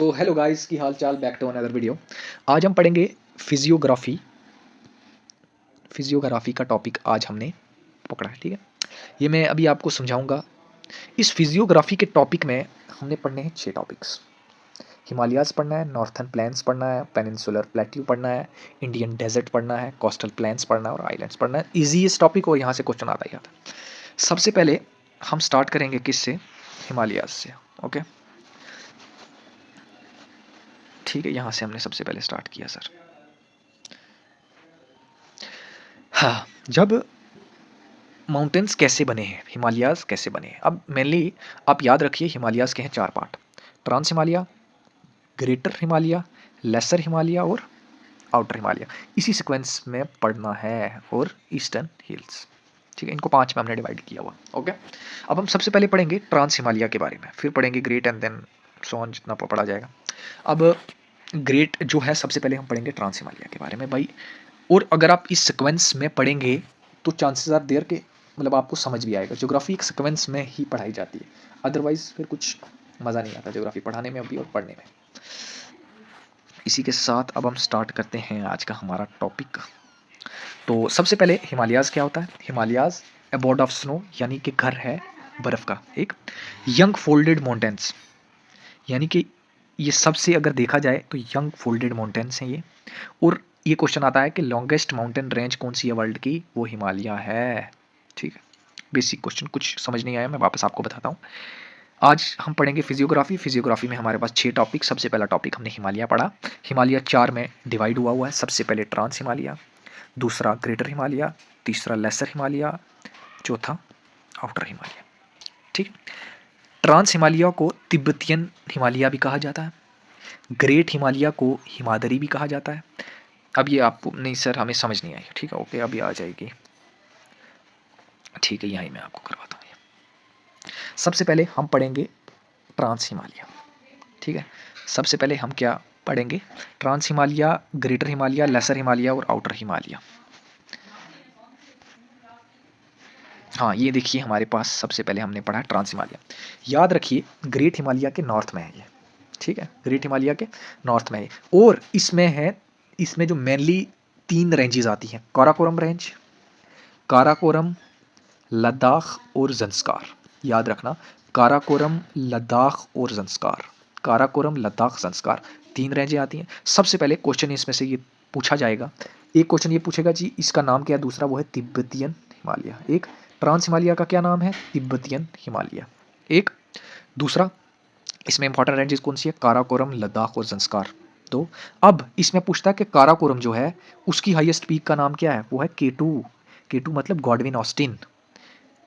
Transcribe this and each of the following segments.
तो hello guys की हाल चाल, बैक टू अनदर वीडियो। आज हम पढ़ेंगे फिजियोग्राफी। फिजियोग्राफी का टॉपिक आज हमने पकड़ा है, ठीक है। ये मैं अभी आपको समझाऊंगा। इस फिजियोग्राफी के टॉपिक में हमने पढ़ने हैं 6 टॉपिक्स। हिमालयाज़ पढ़ना है, नॉर्थर्न प्लेन्स पढ़ना है, पेनिनसुलर प्लेट्यू पढ़ना है, इंडियन डेजर्ट पढ़ना है, कोस्टल प्लेन्स पढ़ना है और आइलैंड्स पढ़ना है। ईजीएस्ट टॉपिक और यहाँ से क्वेश्चन आता ही आता है। सबसे पहले हम स्टार्ट करेंगे किससे? हिमालयाज़ से। ओके, ठीक है, यहाँ से हमने सबसे पहले स्टार्ट किया सर। हाँ, जब माउंटेन्स कैसे बने हैं, हिमालयाज़ कैसे बने हैं। अब मेनली आप याद रखिए, हिमालयाज़ के हैं 4 पार्ट: trans Himalaya, greater Himalaya, lesser Himalaya और आउटर हिमालय। इसी सीक्वेंस में पढ़ना है। और ईस्टर्न हिल्स, ठीक है। इनको 5 में हमने डिवाइड किया हुआ। ओके, अब हम सबसे पहले पढ़ेंगे ट्रांस हिमालय के बारे में, फिर पढ़ेंगे great and then so on, जितना पढ़ा जाएगा। अब ग्रेट जो है, सबसे पहले हम पढ़ेंगे ट्रांस हिमालय के बारे में भाई। और अगर आप इस सीक्वेंस में पढ़ेंगे तो चांसेस आर देयर के मतलब आपको समझ भी आएगा। ज्योग्राफी एक सीक्वेंस में ही पढ़ाई जाती है, अदरवाइज फिर कुछ मज़ा नहीं आता ज्योग्राफी पढ़ाने में भी और पढ़ने में। इसी के साथ अब हम स्टार्ट करते हैं आज का हमारा टॉपिक। तो सबसे पहले हिमालयाज़ क्या होता है? हिमालयाज़ अबोर्ड ऑफ स्नो, यानी कि घर है बर्फ़ का। एक यंग फोल्डेड माउंटेन्स, यानी कि ये सबसे अगर देखा जाए तो यंग फोल्डेड माउंटेन्स हैं ये। और ये क्वेश्चन आता है कि लॉन्गेस्ट माउंटेन रेंज कौन सी है वर्ल्ड की? वो हिमालय है, ठीक है। बेसिक क्वेश्चन, कुछ समझ नहीं आया मैं वापस आपको बताता हूँ। आज हम पढ़ेंगे फिजियोग्राफी। फिजियोग्राफी में हमारे पास 6 टॉपिक। सबसे पहला टॉपिक हमने हिमालय पढ़ा। हिमालय 4 में डिवाइड हुआ है। सबसे पहले ट्रांस हिमालय, दूसरा ग्रेटर हिमालय, तीसरा लेसर हिमालय, चौथा आउटर हिमालय, ठीक है। ट्रांस हिमालय को तिब्बतियन हिमालय भी कहा जाता है। ग्रेट हिमालय को हिमाद्री भी कहा जाता है। अब ये आपको नहीं सर, हमें समझ नहीं आई, ठीक है। ओके, अभी आ जाएगी, ठीक है। यहीं मैं आपको करवाता हूँ। सबसे पहले हम पढ़ेंगे ट्रांस हिमालय, ठीक है। सबसे पहले हम क्या पढ़ेंगे? Trans Himalaya, greater Himalaya, lesser Himalaya और आउटर हिमालय। हाँ, ये देखिए हमारे पास सबसे पहले हमने पढ़ा ट्रांस हिमालय। याद रखिए, ग्रेट हिमालय के नॉर्थ में है ये, ठीक है। ग्रेट हिमालय के नॉर्थ में है और इसमें है, इसमें जो मेनली 3 रेंजेस आती हैं: काराकोरम रेंज, काराकोरम, लद्दाख और ज़ंस्कार। याद रखना, काराकोरम, लद्दाख और ज़ंस्कार। काराकोरम, लद्दाख, ज़ंस्कार 3 रेंजें आती हैं। सबसे पहले क्वेश्चन इसमें से ये पूछा जाएगा। एक क्वेश्चन ये पूछेगा जी इसका नाम क्या है, दूसरा वो है तिब्बतियन हिमालय। एक ट्रांस हिमालय का क्या नाम है? तिब्बतियन हिमालय। एक दूसरा, इसमें इंपॉर्टेंट रेंजेस कौन सी है? काराकोरम, लद्दाख और ज़ंस्कार। तो अब इसमें पूछता है कि काराकोरम जो है उसकी हाईएस्ट पीक का नाम क्या है? वो है K2। K2 मतलब गॉडविन ऑस्टिन।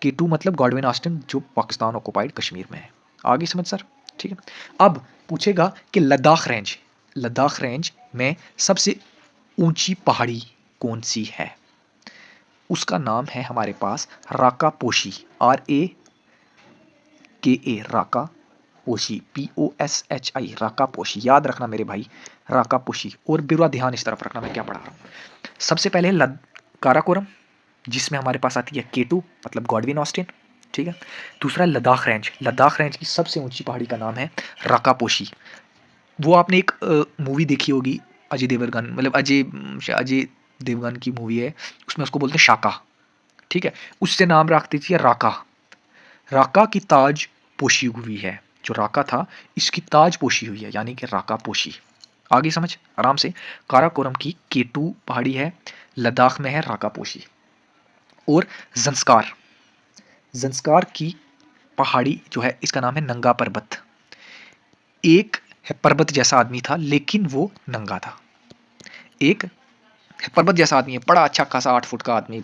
K2 मतलब गॉडविन ऑस्टिन, जो पाकिस्तान ऑक्युपाइड कश्मीर में है। आगे समझ सर, ठीक है। अब पूछेगा कि लद्दाख रेंज, लद्दाख रेंज में सबसे ऊंची पहाड़ी कौन सी है? उसका नाम है हमारे पास राका पोशी, RAKA, राका पोशी, POSHI, राका पोशी। याद रखना मेरे भाई, राका पोशी। और पूरा ध्यान इस तरफ रखना मैं क्या पढ़ा रहा हूँ। सबसे पहले काराकोरम, जिसमें हमारे पास आती है K2 मतलब गॉडविन ऑस्टिन, ठीक है। दूसरा लद्दाख रेंज, लद्दाख रेंज की सबसे ऊंची पहाड़ी का नाम है राकापोशी। वो आपने एक मूवी देखी होगी, अजय देवगन, मतलब अजय देवगन की मूवी है, उसमें उसको बोलते हैं शाका, ठीक है। उससे नाम रख दीजिए राका। राका की ताज पोशी हुई है, जो राका था इसकी ताज पोशी हुई है, यानी कि राका पोशी। आगे समझ आराम से। काराकोरम की K2 पहाड़ी है, लद्दाख में है राका पोशी। और ज़ंस्कार, ज़ंस्कार की पहाड़ी जो है इसका नाम है नंगा पर्वत। एक पर्वत जैसा आदमी था लेकिन वो नंगा था। एक पर्वत जैसा आदमी है, बड़ा अच्छा खासा 8 फुट का आदमी,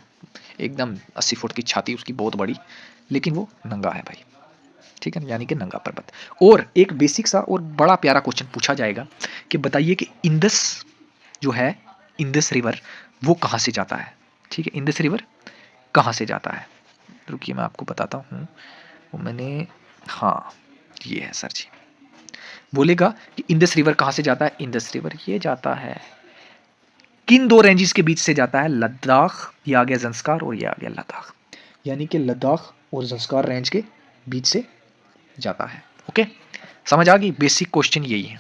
एकदम 80 फुट की छाती उसकी बहुत बड़ी, लेकिन वो नंगा है भाई, ठीक है, यानी कि नंगा पर्वत। और एक बेसिक सा और बड़ा प्यारा क्वेश्चन पूछा जाएगा कि बताइए कि इंदस जो है, इंदस रिवर वो कहाँ से जाता है? ठीक है, इंदस रिवर कहाँ से जाता है? रुकिए मैं आपको बताता हूँ। वो मैंने, हाँ ये है सर जी। बोलेगा कि इंदस रिवर कहाँ से जाता है? इंदस रिवर ये जाता है, किन 2 रेंजेस के बीच से जाता है? लद्दाख, ये आ गया ज़ंस्कार और ये आ गया लद्दाख, यानी कि लद्दाख और ज़ंस्कार रेंज के बीच से जाता है। ओके, समझ आ गई? बेसिक क्वेश्चन यही है।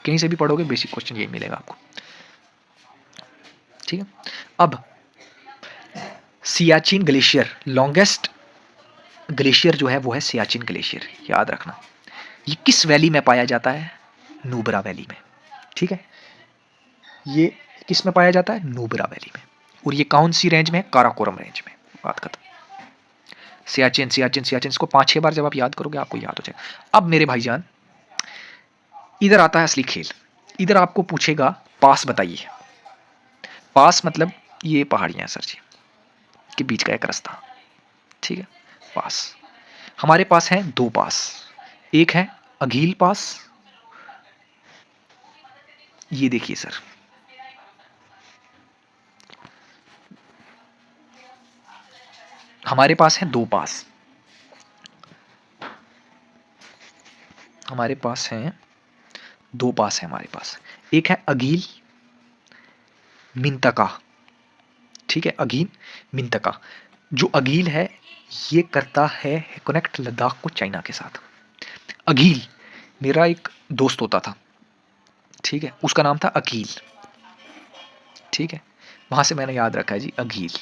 कहीं से भी पढ़ोगे बेसिक क्वेश्चन यही मिलेगा आपको, ठीक है। अब सियाचिन ग्लेशियर, लॉन्गेस्ट ग्लेशियर जो है वो है सियाचिन ग्लेशियर, याद रखना। ये किस वैली में पाया जाता है? नुब्रा वैली में, ठीक है। ये किस में पाया जाता है? नुब्रा वैली में। और ये कौन सी रेंज में है? काराकोरम रेंज में। बात खत्म। सियाचिन सियाचिन सियाचिन, इसको 5-6 बार जब आप याद करोगे आपको याद हो जाएगा। अब मेरे भाईजान इधर आता है असली खेल। इधर आपको पूछेगा पास बताइए। पास मतलब ये पहाड़ियां सर जी के बीच का एक रास्ता, ठीक है। पास हमारे पास है 2 पास, एक है अघील पास, ये देखिए सर, हमारे पास है 2 पास, हमारे पास हैं 2 पास है हमारे पास। एक है अघील मिंतका, ठीक है, अघील मिंतका। जो अघील है ये करता है कनेक्ट लद्दाख को चाइना के साथ। अघील मेरा एक दोस्त होता था, ठीक है, उसका नाम था अकील, ठीक है, वहां से मैंने याद रखा है जी अघील।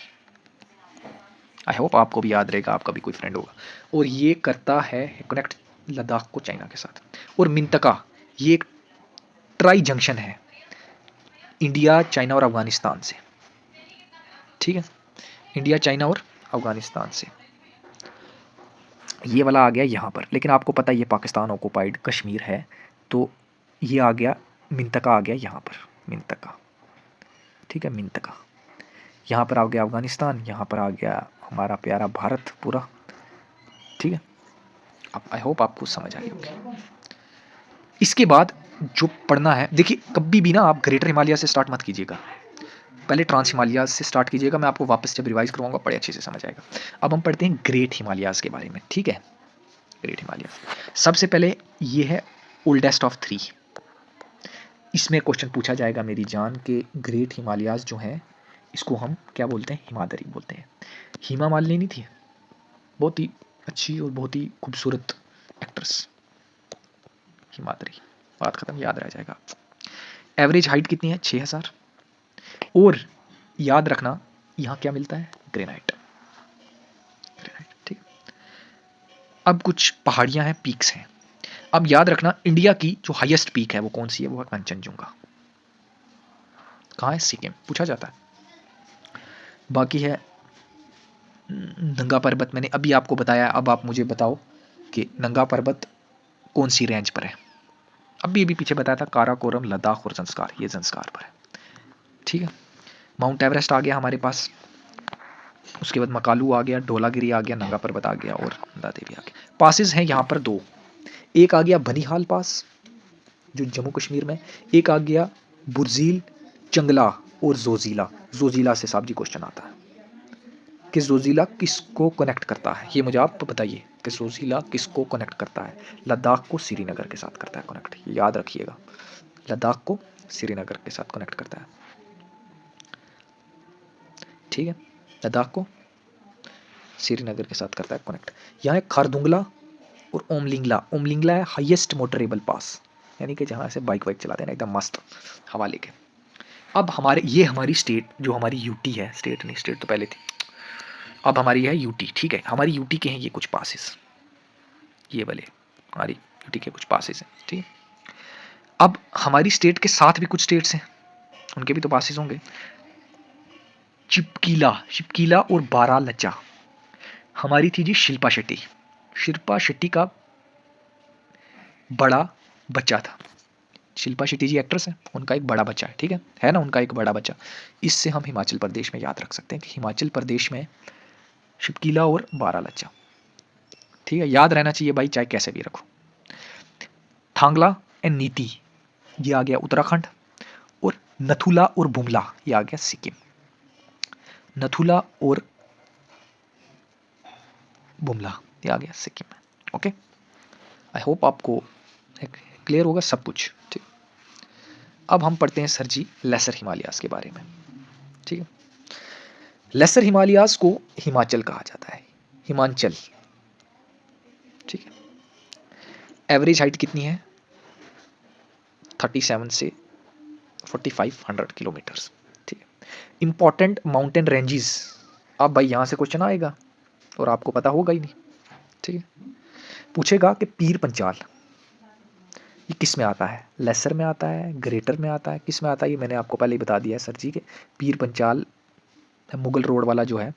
आई होप आपको भी याद रहेगा, आपका भी कोई फ्रेंड होगा। और ये करता है कनेक्ट लद्दाख को चाइना के साथ। और मिंतका ये एक ट्राई जंक्शन है इंडिया, चाइना और अफगानिस्तान से, ठीक है, इंडिया, चाइना और अफगानिस्तान से। ये वाला आ गया यहाँ पर, लेकिन आपको पता है ये पाकिस्तान ऑक्युपाइड कश्मीर है, तो ये आ गया मिंतका, आ गया यहाँ पर मिंतका, ठीक है, मिंतका। यहाँ पर आ गया अफगानिस्तान, यहाँ पर आ गया हमारा प्यारा भारत पूरा, ठीक है। अब आई होप आपको समझ आई होगी। इसके बाद जो पढ़ना है, देखिए कभी भी ना आप ग्रेटर हिमालय से स्टार्ट मत कीजिएगा, पहले ट्रांस हिमालयाज से स्टार्ट कीजिएगा। मैं आपको वापस जब रिवाइज करवाऊंगा बड़े अच्छे से समझ आएगा। अब हम पढ़ते हैं ग्रेट हिमालयाज के बारे में, ठीक है। ग्रेट हिमालय सबसे पहले ये है ओल्डेस्ट ऑफ 3। इसमें क्वेश्चन पूछा जाएगा मेरी जान के ग्रेट हिमालयाज जो हैं इसको हम क्या बोलते हैं? हिमाद्री बोलते हैं। हेमा मालिनी थी, बहुत ही अच्छी और बहुत ही खूबसूरत एक्ट्रेस, हिमाद्री। बात खत्म, याद रह जाएगा। एवरेज हाइट कितनी है? 6000। और याद रखना यहाँ क्या मिलता है? ग्रेनाइट, ग्रेनाइट, ठीक। अब कुछ पहाड़ियाँ हैं, पीक्स हैं। अब याद रखना इंडिया की जो हाईएस्ट पीक है वो कौन सी है? वो है कंचनजुंगा। कहाँ है? सिक्किम, पूछा जाता है। बाकी है नंगा पर्वत, मैंने अभी आपको बताया। अब आप मुझे बताओ कि नंगा पर्वत कौन सी रेंज पर है? अभी पीछे बताया था काराकोरम, लद्दाख और ज़ंस्कार, ये ज़ंस्कार पर है, ठीक है। माउंट एवरेस्ट आ गया हमारे पास, उसके बाद मकालू आ गया, धौलागिरी आ गया, नंगा पर्वत आ गया और नंदा देवी आ गया। पासिस हैं यहाँ पर 2, एक आ गया बनिहाल पास जो जम्मू कश्मीर में, एक आ गया बुर्जील, चंगला और जोजिला। जोजिला से साहब जी क्वेश्चन आता है कि जोजिला किसको कनेक्ट करता है? ये मुझे आप बताइए कि जोजिला किसको कनेक्ट करता है? लद्दाख को श्रीनगर के साथ करता है कनेक्ट, याद रखिएगा, लद्दाख को श्रीनगर के साथ कनेक्ट करता है, ठीक है, लद्दाख को श्रीनगर के साथ करता है कनेक्ट। यहाँ है खारदुंगला और ओमलिंगला। ओमलिंगला है हाईएस्ट मोटरेबल पास, यानी कि जहाँ से बाइक वाइक चलाते हैं ना एकदम मस्त हवा लेके। अब हमारे ये हमारी स्टेट जो हमारी यूटी है, स्टेट नहीं, स्टेट तो पहले थी, अब हमारी है यूटी, ठीक है। हमारी यूटी के हैं ये कुछ पासेस, ये वाले हमारी यूटी के कुछ पासेस हैं, ठीक है। अब हमारी स्टेट के साथ भी कुछ स्टेट्स हैं, उनके भी तो पासेस होंगे। चिपकीला, चिपकीला और बारालचा हमारी थी जी शिल्पा शेट्टी। शिल्पा शेट्टी का बड़ा बच्चा था। शिल्पा शेट्टी जी एक्ट्रेस है, उनका एक बड़ा बच्चा है, ठीक है ना, उनका एक बड़ा बच्चा। इससे हम हिमाचल प्रदेश में याद रख सकते हैं कि हिमाचल प्रदेश में शिपकीला और बारालचा, ठीक है, याद रहना चाहिए भाई, चाहे कैसे भी रखो। थांगला एंड नीति ये आ गया उत्तराखंड, और नथुला और बुमला ये आ गया सिक्किम। नथुला और बुमला ये आ गया सिक्किम में, ओके। आई होप आपको क्लियर होगा सब कुछ, ठीक। अब हम पढ़ते हैं सर जी लेसर हिमालयाज के बारे में, ठीक है। लेसर हिमालयाज को हिमाचल कहा जाता है, हिमाचल, ठीक है। एवरेज हाइट कितनी है? 37 से 4500 किलोमीटर्स। ठीक है। इंपॉर्टेंट माउंटेन रेंजेस, अब भाई यहाँ से क्वेश्चन आएगा और आपको पता होगा ही नहीं। ठीक है। पूछेगा कि पीर पंचाल ये किस में आता है, लेसर में आता है, ग्रेटर में आता है, किस में आता है, ये मैंने आपको पहले ही बता दिया है सर जी के पीर पंचाल मुगल रोड वाला जो है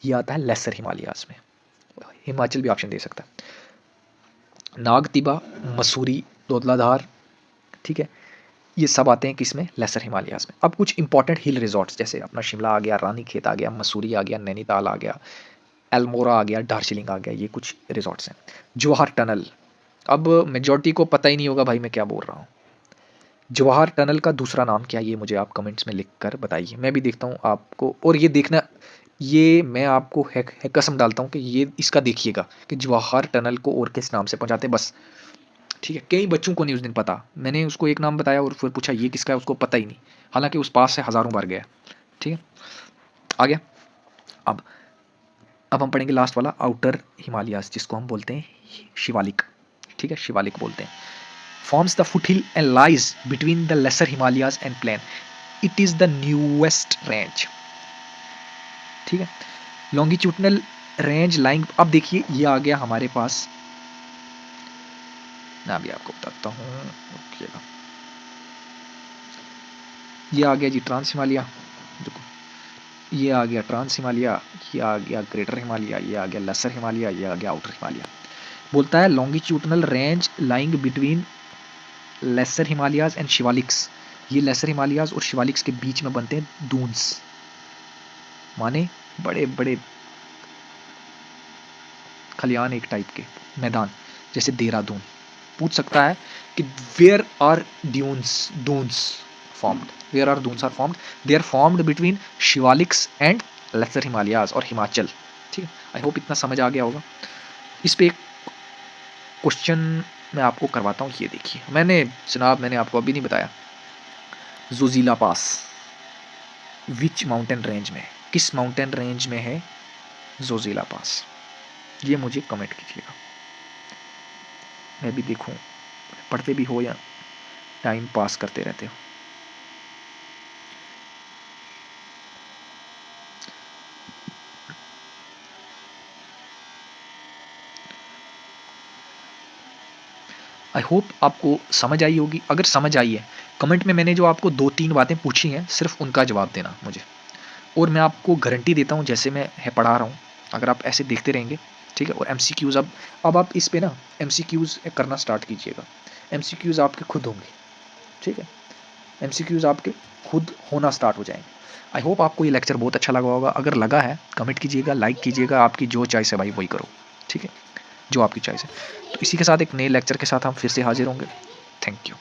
ये आता है लेसर हिमालयाज में। हिमाचल भी ऑप्शन दे सकता है। नागतिबा, मसूरी, दौलताधार, ठीक है, ये सब आते हैं किसमें, लेसर हिमालयाज में। अब कुछ इंपॉर्टेंट हिल रिजॉर्ट्स जैसे अपना शिमला आ गया, रानीखेत आ गया, मसूरी आ गया, नैनीताल आ गया, एल्मोरा आ गया, दार्जिलिंग आ गया, ये कुछ रिजॉर्ट्स हैं। जवाहर टनल, अब मेजॉरिटी को पता ही नहीं होगा भाई मैं क्या बोल रहा हूँ। जवाहर टनल का दूसरा नाम क्या है ये मुझे आप कमेंट्स में लिख कर बताइए, मैं भी देखता हूँ आपको। और ये देखना, ये मैं आपको है कसम डालता हूँ कि ये इसका देखिएगा कि जवाहर टनल को और किस नाम से पहुँचाते हैं बस। ठीक है। कई बच्चों को नहीं उस दिन पता, मैंने उसको एक नाम बताया और फिर पूछा ये किसका है, उसको पता ही नहीं, हालांकि उस पास से हज़ारों बार गया। ठीक है, आ गया। अब हम पढ़ेंगे लास्ट वाला, आउटर हिमालयाज, जिसको हम बोलते हैं शिवालिक। ठीक है, शिवालिक बोलते हैं। Forms the foothill and lies between the lesser Himalayas and plain. It is the newest range. ठीक है, लॉन्गिट्यूडनल रेंज लाइंग, अब देखिए ये आ गया हमारे पास, मैं अभी आपको बताता हूँ, रुकिएगा। ये आ गया जी ट्रांस हिमालय, ये आ गया ट्रांस हिमालय, ये आ गया ग्रेटर हिमालय, ये आ गया लेसर हिमालय, ये आ गया आउटर हिमालय। बोलता है longitudinal range lying between lesser Himalayas and Shivaliks. ये लेसर हिमालयाज और शिवालिक्स के बीच में बनते हैं दून्स, माने बड़े बड़े खलियान, एक टाइप के मैदान, जैसे देहरादून। पूछ सकता है कि where are dunes duns formed, where are duns are formed, they are formed between Shivaliks and lesser Himalayas और हिमाचल। ठीक है, आई होप इतना समझ आ गया होगा। इस पे एक क्वेश्चन मैं आपको करवाता हूँ, ये देखिए। मैंने आपको अभी नहीं बताया, जोजिला पास विच माउंटेन रेंज में, किस माउंटेन रेंज में है जोजिला पास, ये मुझे कमेंट कीजिएगा, मैं भी देखूं। पढ़ते भी हो या टाइम पास करते रहते हो। आई होप आपको समझ आई होगी। अगर समझ आई है, कमेंट में मैंने जो आपको 2-3 बातें पूछी हैं सिर्फ उनका जवाब देना मुझे, और मैं आपको गारंटी देता हूँ जैसे मैं पढ़ा रहा हूँ, अगर आप ऐसे देखते रहेंगे, ठीक है। और एमसीक्यूज़, अब आप इस पे ना एमसीक्यूज़ करना स्टार्ट कीजिएगा। एमसीक्यूज़ आपके खुद होंगे, ठीक है, एमसीक्यूज़ आपके खुद होना स्टार्ट हो जाएंगे। आई होप आपको ये लेक्चर बहुत अच्छा लगा होगा। अगर लगा है कमेंट कीजिएगा, लाइक कीजिएगा, आपकी जो चॉइस है भाई वही करो, ठीक है, जो आपकी चॉइस है। तो इसी के साथ एक नए लेक्चर के साथ हम फिर से हाजिर होंगे। Thank you.